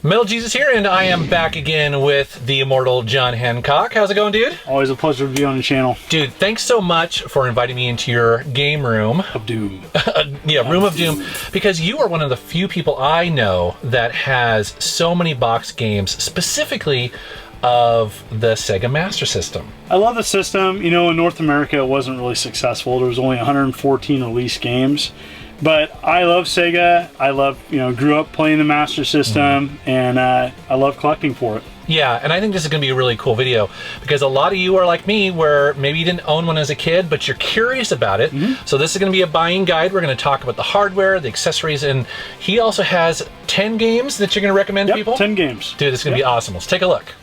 Metal Jesus here, and I am back again with the immortal John Hancock. How's it going, dude? Always a pleasure to be on the channel. Dude, thanks so much for inviting me into your game room. Of Doom. Yeah, Room of Doom. Because you are one of the few people I know that has so many box games, specifically of the Sega Master System. I love the system. You know, in North America, it wasn't really successful. There was only 114 released games. But I love Sega. I love, grew up playing the Master System, and I love collecting for it. Yeah, and I think this is going to be a really cool video because a lot of you are like me where maybe you didn't own one as a kid, but you're curious about it. So this is going to be a buying guide. We're going to talk about the hardware, the accessories, and he also has 10 games that you're going to recommend people? 10 games. Dude, this is going to be awesome. Let's take a look.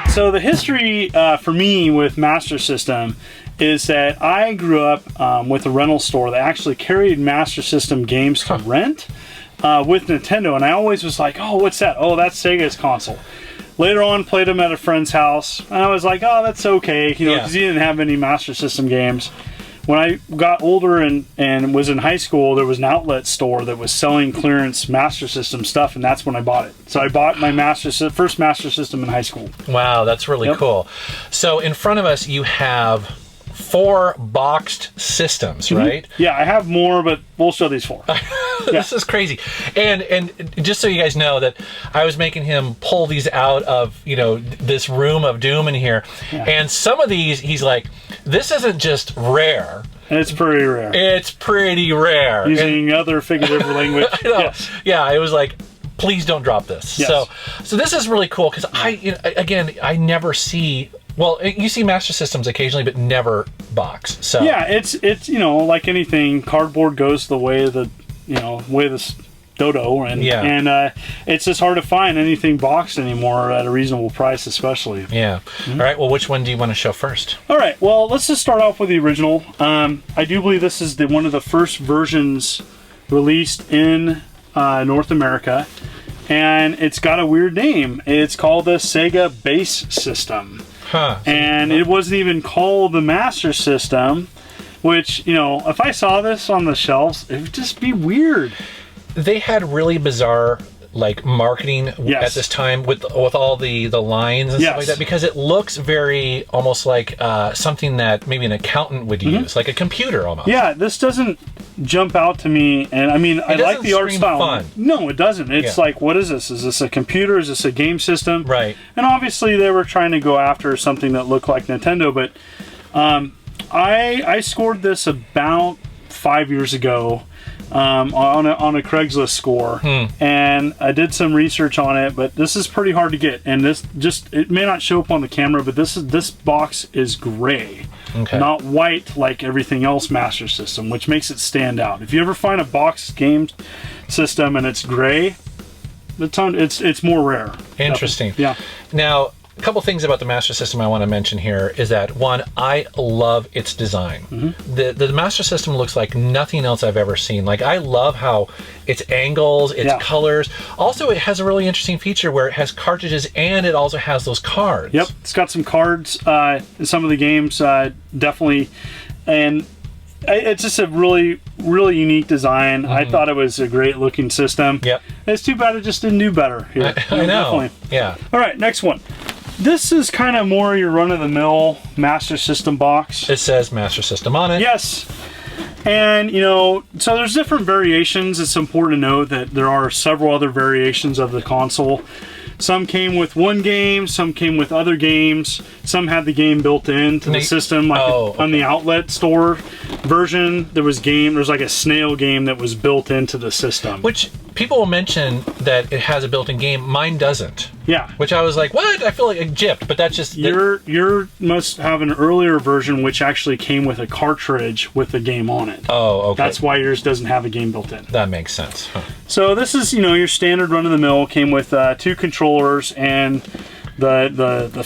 So the history for me with Master System is that I grew up with a rental store that actually carried Master System games to rent with Nintendo, and I always was like, oh, what's that? Oh, that's Sega's console. Later on, played them at a friend's house, and I was like, oh, that's okay, because he didn't have any Master System games. When I got older and was in high school, there was an outlet store that was selling clearance Master System stuff, and that's when I bought it. So I bought my first Master System in high school. Wow, that's really cool. So in front of us, you have 4 boxed systems, right? Yeah, I have more, but we'll show these 4. This is crazy. And just so you guys know that I was making him pull these out of, this Room of Doom in here. And some of these, he's like, this isn't just rare. It's pretty rare. It's pretty rare. Using other figurative language. I know. Yes. Yeah, it was like, please don't drop this. Yes. So this is really cool because I never see. Well, you see Master Systems occasionally, but never box. So yeah, it's like anything, cardboard goes the way of the way of the dodo, and it's just hard to find anything boxed anymore at a reasonable price, especially. Yeah. All right. Well, which one do you want to show first? All right. Well, let's just start off with the original. I do believe this is one of the first versions released in North America, and it's got a weird name. It's called the Sega Base System. And it wasn't even called the Master System, which, if I saw this on the shelves, it would just be weird. They had really bizarre marketing at this time with all the lines and stuff like that, because it looks very almost like something that maybe an accountant would use, like a computer almost. Yeah, this doesn't jump out to me, and I mean, I like the art style. Fun. No, it doesn't. It's like, what is this? Is this a computer? Is this a game system? Right. And obviously they were trying to go after something that looked like Nintendo, but I scored this about 5 years ago on a Craigslist score, and I did some research on it, but this is pretty hard to get, and it may not show up on the camera, but this box is gray, not white like everything else Master System, which makes it stand out. If you ever find a box game system and it's gray, it's more rare. Interesting. Yeah. Now, a couple things about the Master System I want to mention here is that, one, I love its design. The Master System looks like nothing else I've ever seen. Like, I love how its angles, its colors. Also, it has a really interesting feature where it has cartridges and it also has those cards. Yep, it's got some cards in some of the games, definitely. And it's just a really, really unique design. I thought it was a great looking system. Yep. It's too bad it just didn't do better here. I know. Definitely. Yeah. All right, next one. This is kind of more your run-of-the-mill Master System box. It says Master System on it. Yes. And, so there's different variations. It's important to note that there are several other variations of the console. Some came with one game, some came with other games, some had the game built into the system, like on the outlet store version. There's like a snail game that was built into the system. Which people will mention that it has a built-in game. Mine doesn't. Yeah. Which I was like, what? I feel like it gypped, but that's just... Your must have an earlier version which actually came with a cartridge with the game on it. Oh, okay. That's why yours doesn't have a game built in. That makes sense. Huh. So this is, your standard run-of-the-mill. Came with 2 controllers and the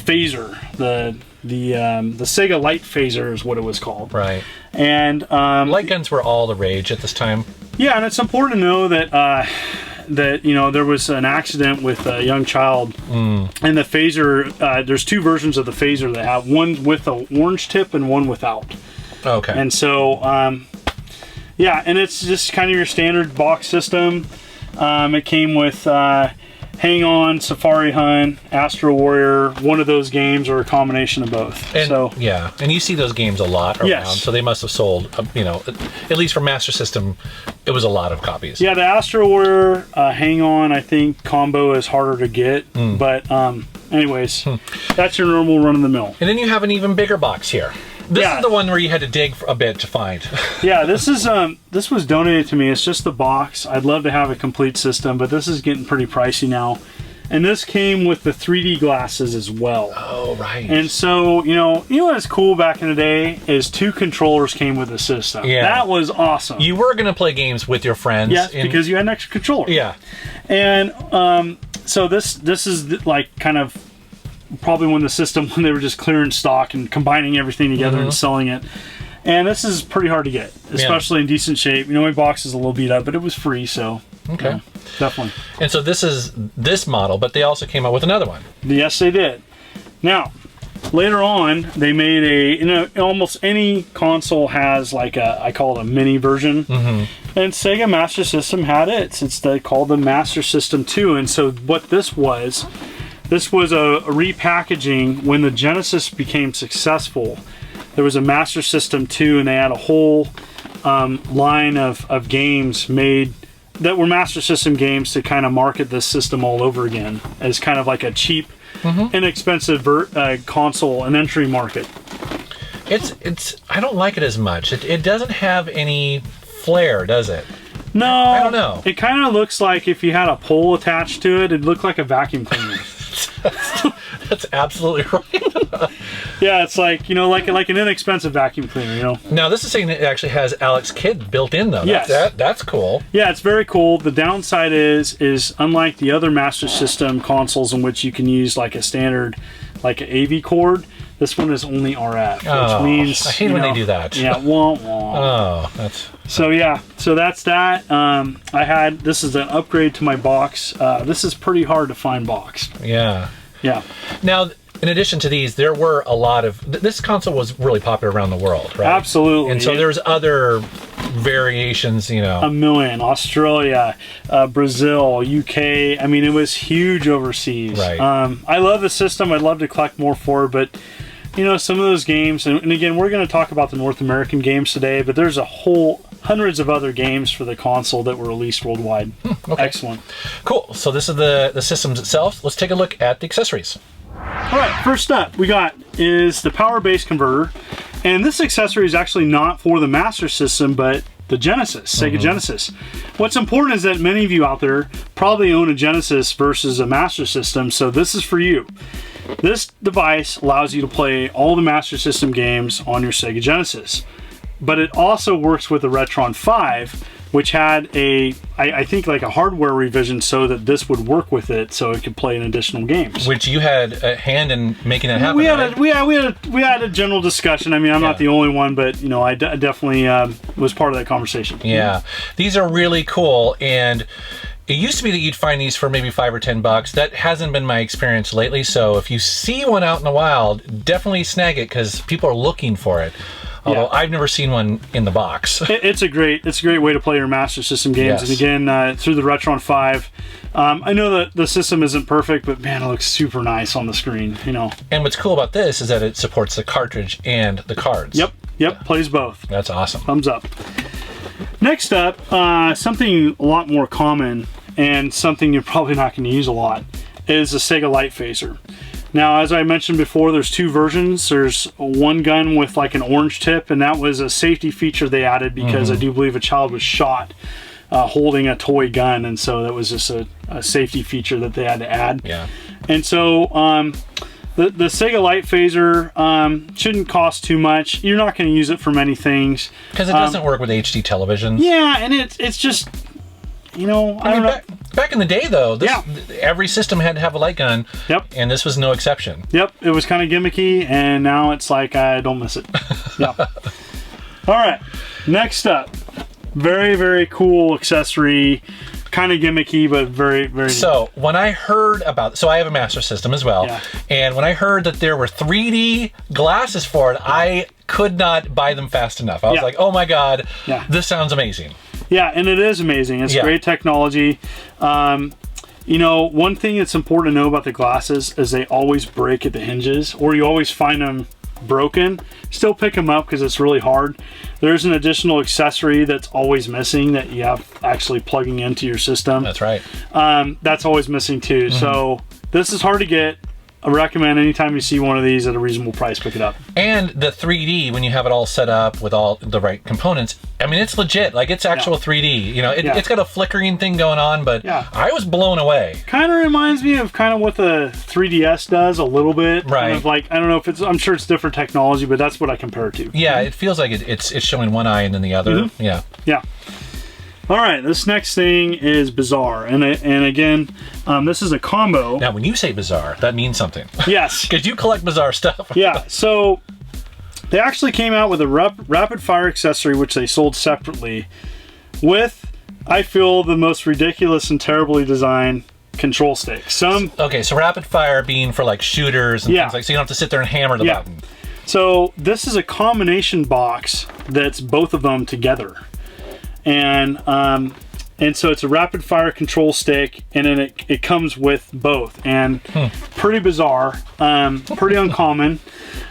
phaser. The Sega Light Phaser is what it was called. Right. And light guns were all the rage at this time. Yeah, and it's important to know that that there was an accident with a young child, and the phaser. There's two versions of the phaser that have one with an orange tip and one without. Okay. And so, yeah, and it's just kind of your standard box system. It came with Hang On, Safari Hunt, Astro Warrior, one of those games or a combination of both. And, so yeah, and you see those games a lot around, yes. So they must have sold, at least for Master System, it was a lot of copies. Yeah, the Astro Warrior Hang On, I think combo is harder to get, but anyways, that's your normal run-of-the-mill. And then you have an even bigger box here. This is the one where you had to dig for a bit to find. Yeah, this was donated to me. It's just the box. I'd love to have a complete system, but this is getting pretty pricey now. And this came with the 3D glasses as well. Oh, right. And so, you know what's cool back in the day is 2 controllers came with the system. Yeah. That was awesome. You were going to play games with your friends. Yes, because you had an extra controller. Yeah. And so this is like kind of probably when they were just clearing stock and combining everything together and selling it. And this is pretty hard to get, especially in decent shape. My box is a little beat up, but it was free, so okay, definitely. And so this is this model, but they also came out with another one. Yes, they did. Now, later on, they made almost any console has like I call it a mini version. And Sega Master System had it. It's called the Master System 2. And so what this was a repackaging when the Genesis became successful. There was a Master System 2, and they had a whole line of games made that were Master System games to kind of market this system all over again as kind of like a cheap, inexpensive console and entry market. It's I don't like it as much. It doesn't have any flair, does it? No, I don't know. It kind of looks like if you had a pole attached to it, it'd look like a vacuum cleaner. That's absolutely right. Yeah, it's like like an inexpensive vacuum cleaner. Now this is saying it actually has Alex Kidd built in though. Yes, that's cool. Yeah, it's very cool. The downside is unlike the other Master System consoles in which you can use like a standard, like an AV cord. This one is only RF, which means I hate when they do that. Yeah, wah, wah. Oh, that's so that's that. This is an upgrade to my box. This is pretty hard to find boxed. Yeah. Now, in addition to these, there were a lot of this console was really popular around the world, right? Absolutely. And so there's other variations, A million. Australia, Brazil, UK. I mean, it was huge overseas. Right. I love the system. I'd love to collect more for it, but some of those games, and again, we're going to talk about the North American games today, but there's hundreds of other games for the console that were released worldwide. Okay. Excellent. Cool. So this is the systems itself. Let's take a look at the accessories. All right, first up we got is the power base converter, and this accessory is actually not for the Master System, but the Genesis, Sega Genesis. What's important is that many of you out there probably own a Genesis versus a Master System, so this is for you. This device allows you to play all the Master System games on your Sega Genesis, but it also works with the Retron 5, which had I think like a hardware revision so that this would work with it, so it could play in additional games. Which you had a hand in making that happen. We had a general discussion. I mean, I'm not the only one, but I definitely was part of that conversation. Yeah, these are really cool, and it used to be that you'd find these for maybe $5 or $10. That hasn't been my experience lately. So if you see one out in the wild, definitely snag it because people are looking for it. Although I've never seen one in the box. It's a great way to play your Master System games. Yes. And again, through the Retron 5, I know that the system isn't perfect, but man, it looks super nice on the screen. And what's cool about this is that it supports the cartridge and the cards. Yep, plays both. That's awesome. Thumbs up. Next up, something a lot more common and something you're probably not going to use a lot is the Sega Light Phaser. Now, as I mentioned before, there's 2 versions. There's one gun with like an orange tip, and that was a safety feature they added because I do believe a child was shot holding a toy gun, and so that was just a safety feature that they had to add. Yeah. And so the Sega Light Phaser shouldn't cost too much. You're not going to use it for many things. Because it doesn't work with HD televisions. Yeah, and it's just... I don't know. Back in the day, though, every system had to have a light gun. Yep. And this was no exception. Yep. It was kind of gimmicky, and now it's like I don't miss it. Yeah. All right. Next up, very, very cool accessory. kind of gimmicky, but very, very. So when I heard about, so I have a Master System as well, and when I heard that there were 3D glasses for it, I could not buy them fast enough. I was like, oh my god, this sounds amazing. Yeah, and it is amazing. It's great technology. You know, one thing that's important to know about the glasses is they always break at the hinges, or you always find them broken. Still pick them up because it's really hard. There's an additional accessory that's always missing that you have actually plugging into your system. That's right. That's always missing too. So this is hard to get. I recommend anytime you see one of these at a reasonable price, pick it up. And the 3D, when you have it all set up with all the right components, I mean, it's legit. Like, it's actual 3D. You know, it's got a flickering thing going on, but I was blown away. Kind of reminds me of kind of what the 3DS does a little bit. Right. Kind of like, I don't know if it's, I'm sure it's different technology, but that's what I compare it to. Yeah, it feels like it's showing one eye and then the other. Yeah. Yeah. All right, this next thing is bizarre, and again, this is a combo. Now, when you say bizarre, that means something. Yes, because you collect bizarre stuff. Yeah, so they actually came out with a rapid fire accessory, which they sold separately, with, I feel, the most ridiculous and terribly designed control stick. Okay, so rapid fire being for like shooters and things like, so you don't have to sit there and hammer the button. So this is a combination box that's both of them together. And so it's a rapid fire control stick, and then it comes with both, and pretty bizarre, pretty uncommon.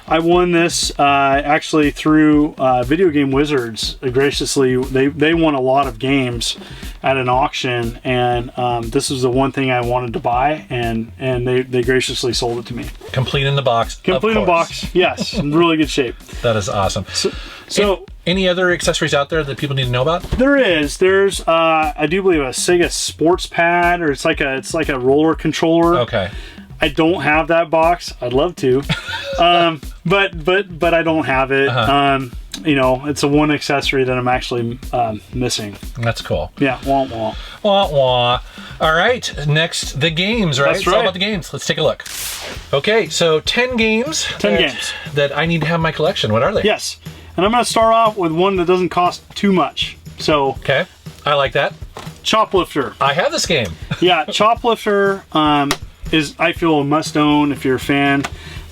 I won this actually through Video Game Wizards. Graciously, they won a lot of games at an auction, and this was the one thing I wanted to buy, and they graciously sold it to me. Complete in the box. Complete in the box. Yes, in really good shape. That is awesome. So any other accessories out there that people need to know about? There's I do believe a Sega Sports Pad, or it's like a roller controller. Okay. I don't have that box. I'd love to, but I don't have it. You know, it's a one accessory that I'm actually missing. That's cool. Yeah, wah wah. Wah wah. All right, next, the games, right? That's It's all about the games. Let's take a look. Okay, so 10 games. 10 games. That I need to have in my collection. What are they? Yes. And I'm going to start off with one that doesn't cost too much. So, okay, I like that. Choplifter. I have this game. Yeah, Choplifter is, I feel, a must-own if you're a fan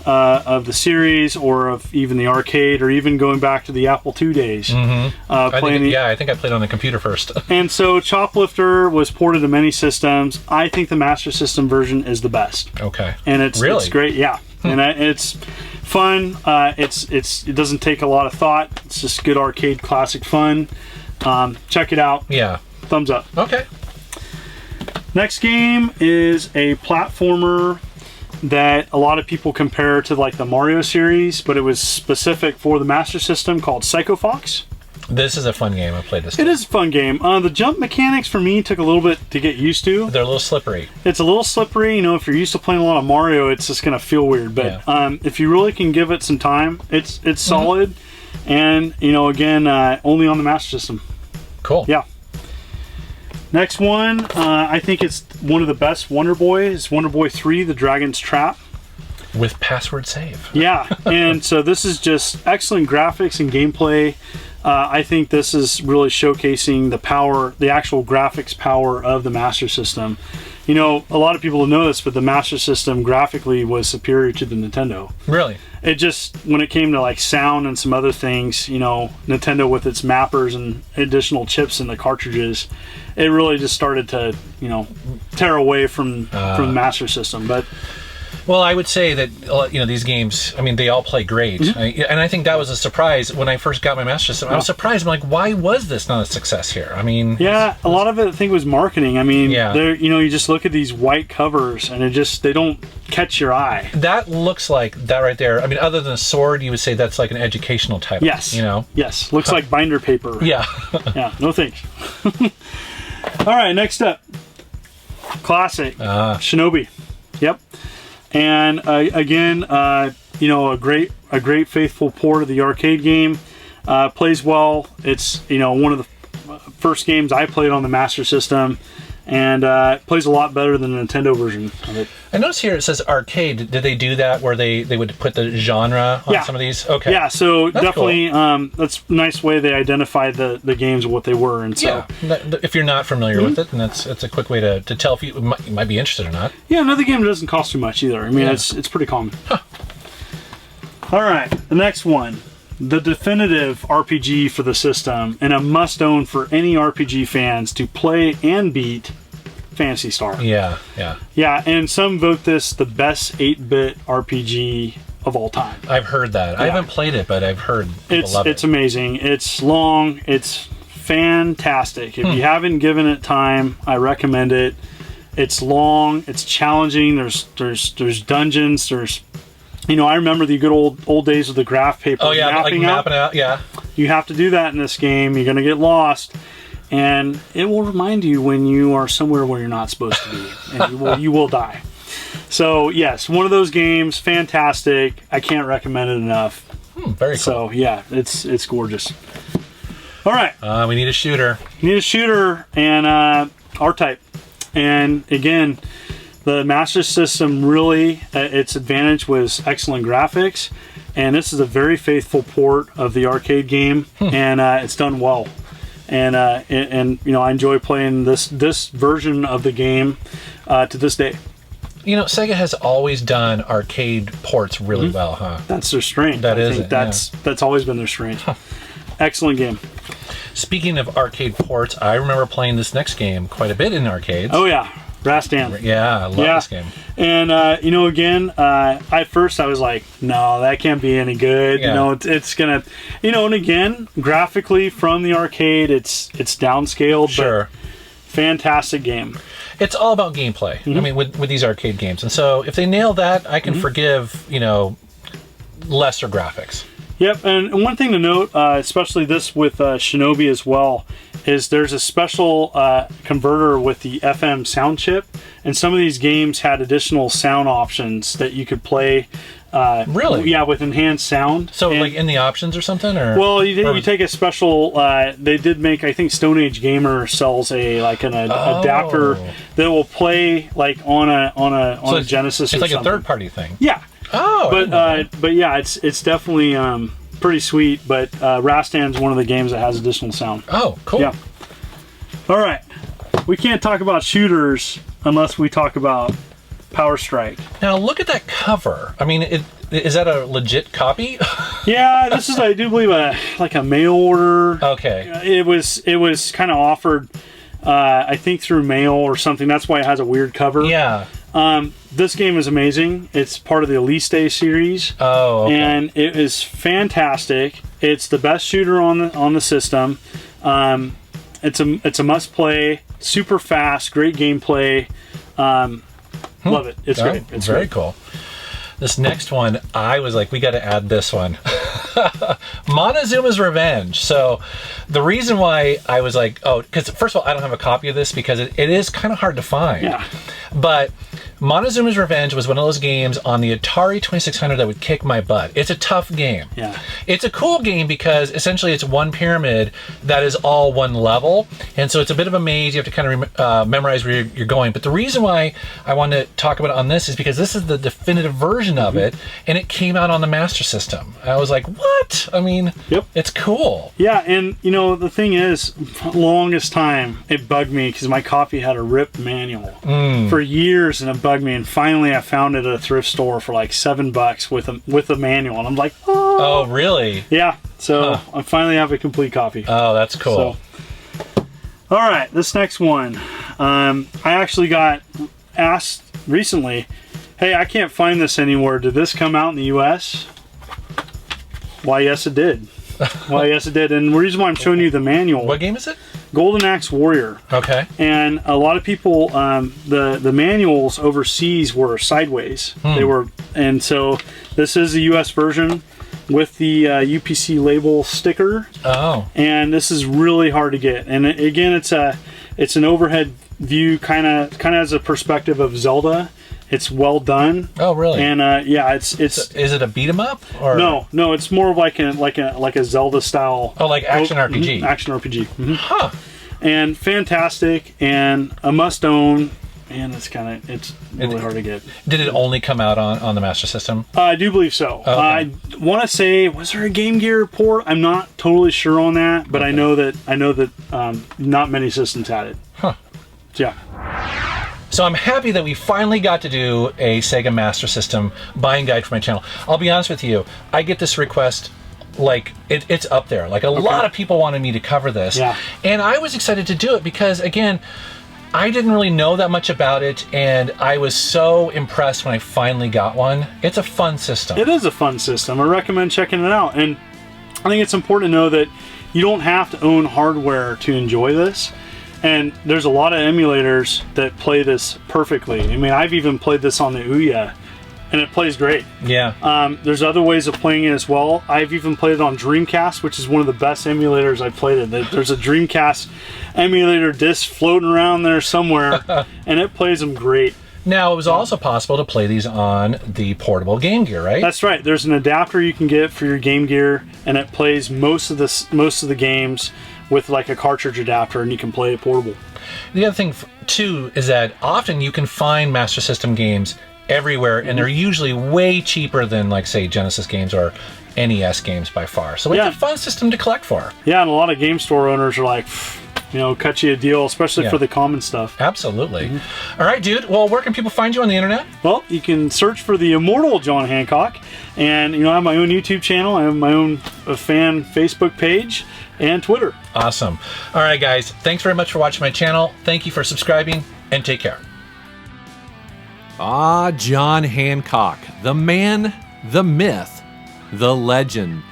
of the series, or of even the arcade, or even going back to the Apple II days. I think I played on the computer first. And so Choplifter was ported to many systems. I think the Master System version is the best. Okay. And it's great, yeah. And it's fun. It doesn't take a lot of thought. It's just good arcade classic fun. Check it out. Yeah. Thumbs up. Okay. Next game is a platformer that a lot of people compare to like the Mario series, but it was specific for the Master System, called Psycho Fox. This is a fun game. I played this. It is a fun game. The jump mechanics for me took a little bit to get used to. They're a little slippery. It's a little slippery. You know, if you're used to playing a lot of Mario, it's just going to feel weird. But if you really can give it some time, it's solid. And, you know, again, only on the Master System. Cool. Yeah. Next one, I think it's one of the best Wonder Boy. It's Wonder Boy 3, The Dragon's Trap. With password save. Yeah, and so this is just excellent graphics and gameplay. I think this is really showcasing the power, the actual graphics power of the Master System. You know, a lot of people don't know this, but the Master System graphically was superior to the Nintendo. Really? It just, when it came to like sound and some other things, you know, Nintendo with its mappers and additional chips in the cartridges, it really just started to, you know, tear away from the Master System. But well, I would say that, you know, these games, I mean, they all play great. And I think that was a surprise when I first got my Master System. I was surprised. I'm like, why was this not a success here? I mean... Yeah, a lot of it, I think, was marketing. I mean, you know, you just look at these white covers, and they don't catch your eye. That looks like, that right there, I mean, other than a sword, you would say that's like an educational type. Yes. You know? Yes. Looks like binder paper. Yeah. Yeah, no thanks. All right, next up. Classic. Shinobi. Yep. And again, you know, a great faithful port of the arcade game. Plays well. It's, you know, one of the first games I played on the Master System, and it plays a lot better than the Nintendo version of it. I notice here it says arcade. Did they do that where they would put the genre on some of these? Okay. Yeah, so that's definitely cool. That's a nice way they identified the games and what they were. And so, if you're not familiar with it, then it's a quick way to tell if you might be interested or not. Yeah, another game that doesn't cost too much either. I mean, it's pretty common. Huh. All right, the next one. The definitive RPG for the system, and a must-own for any RPG fans to play and beat, Phantasy Star. Yeah. Yeah, and some vote this the best 8-bit RPG of all time. I've heard that. I haven't played it, but I've heard people love it. It's amazing. It's long. It's fantastic. If you haven't given it time, I recommend it. It's long. It's challenging. There's dungeons. I remember the good old days of the graph paper. Oh yeah, mapping out. Yeah. You have to do that in this game. You're going to get lost, and it will remind you when you are somewhere where you're not supposed to be, and you will die. So yes, one of those games, fantastic. I can't recommend it enough. Very cool. So yeah, it's gorgeous. All right. We need a shooter. You need a shooter and R-Type, and again. The Master System really, its advantage was excellent graphics, and this is a very faithful port of the arcade game, and it's done well. And I enjoy playing this version of the game to this day. Sega has always done arcade ports really well, huh? That's their strength. That's always been their strength. Excellent game. Speaking of arcade ports, I remember playing this next game quite a bit in arcades. Oh yeah. Rastan. Yeah, I love this game. And, again, at first I was like, no, that can't be any good. Yeah. It's going to, and again, graphically from the arcade, it's downscaled, but fantastic game. It's all about gameplay. I mean, with these arcade games. And so if they nail that, I can forgive, lesser graphics. Yep, and one thing to note, especially this with Shinobi as well, is there's a special converter with the FM sound chip, and some of these games had additional sound options that you could play. Really? Yeah, with enhanced sound. So, like in the options or something, or well, you take a special. They did make. I think Stone Age Gamer sells an adapter that will play like on a Genesis. It's or like something. a third-party thing. Yeah. Oh, but yeah, it's definitely pretty sweet. But Rastan's one of the games that has additional sound. Oh, cool. Yeah. All right, we can't talk about shooters unless we talk about Power Strike. Now look at that cover. I mean, is that a legit copy? Yeah, this is I do believe a mail order. Okay. It was kind of offered, I think through mail or something. That's why it has a weird cover. Yeah. This game is amazing. It's part of the Elite series. Oh, okay. And it is fantastic. It's the best shooter on the system. It's a must play. Super fast, great gameplay. Love it. It's great. It's very cool. This next one, I was like, we got to add this one. Montezuma's Revenge. So the reason why I was like, because first of all, I don't have a copy of this because it is kind of hard to find. Yeah. But Montezuma's Revenge was one of those games on the Atari 2600 that would kick my butt. It's a tough game. Yeah. It's a cool game because essentially it's one pyramid that is all one level. And so it's a bit of a maze. You have to kind of memorize where you're going. But the reason why I wanted to talk about it on this is because this is the definitive version of it. And it came out on the Master System. I was like, what? I mean, It's cool. Yeah, and the thing is, longest time it bugged me because my copy had a ripped manual for years, and it bugged me. And finally, I found it at a thrift store for like $7 with a manual, and I'm like, oh, really? Yeah. So I finally have a complete copy. Oh, that's cool. So, all right, this next one, I actually got asked recently, hey, I can't find this anywhere. Did this come out in the U.S.? Why, yes, it did. Why, yes, it did. And the reason why I'm showing you the manual. What game is it? Golden Axe Warrior. Okay. And a lot of people, the manuals overseas were sideways. They were, and so this is the U.S. version with the UPC label sticker. Oh. And this is really hard to get. And again, it's an overhead view, kind of has a perspective of Zelda. It's well done. Oh, really? And it's. Is it a beat 'em up or no? It's more of like a Zelda style. Oh, like action RPG. Action RPG. Mm-hmm. Huh. and fantastic, and a must own. And it's really hard to get. Did it only come out on the Master System? I do believe so. Oh, okay. I want to say, was there a Game Gear port? I'm not totally sure on that, but okay. I know that not many systems had it. Huh. Yeah. So I'm happy that we finally got to do a Sega Master System buying guide for my channel. I'll be honest with you, I get this request like it's up there. Like a lot of people wanted me to cover this. Yeah. And I was excited to do it because, again, I didn't really know that much about it, and I was so impressed when I finally got one. It's a fun system. It is a fun system. I recommend checking it out. And I think it's important to know that you don't have to own hardware to enjoy this. And there's a lot of emulators that play this perfectly. I mean, I've even played this on the Ouya, and it plays great. Yeah. There's other ways of playing it as well. I've even played it on Dreamcast, which is one of the best emulators I've played it. There's a Dreamcast emulator disc floating around there somewhere, and it plays them great. Now, it was also possible to play these on the portable Game Gear, right? That's right. There's an adapter you can get for your Game Gear, and it plays most of the games with like a cartridge adapter, and you can play it portable. The other thing, too, is that often you can find Master System games everywhere, and they're usually way cheaper than, like, say, Genesis games or NES games by far. So it's a fun system to collect for. Yeah, and a lot of game store owners are like, cut you a deal, especially for the common stuff. Absolutely. All right, dude. Well, where can people find you on the internet? Well, you can search for the immortal John Hancock, and I have my own YouTube channel. I have my own fan Facebook page and Twitter. Awesome. All right, guys. Thanks very much for watching my channel. Thank you for subscribing, and take care. John Hancock, the man, the myth, the legend.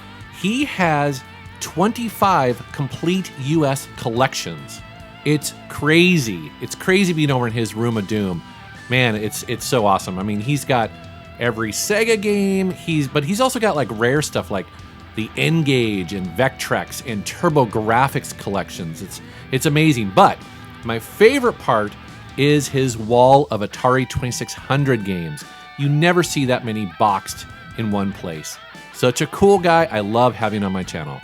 He has 25 complete U.S. collections. It's crazy. It's crazy being over in his room of doom. Man, it's so awesome. I mean, he's got every Sega game. But he's also got like rare stuff like the N-Gage and Vectrex and TurboGrafx collections. It's amazing. But my favorite part is his wall of Atari 2600 games. You never see that many boxed in one place. Such a cool guy. I love having him on my channel.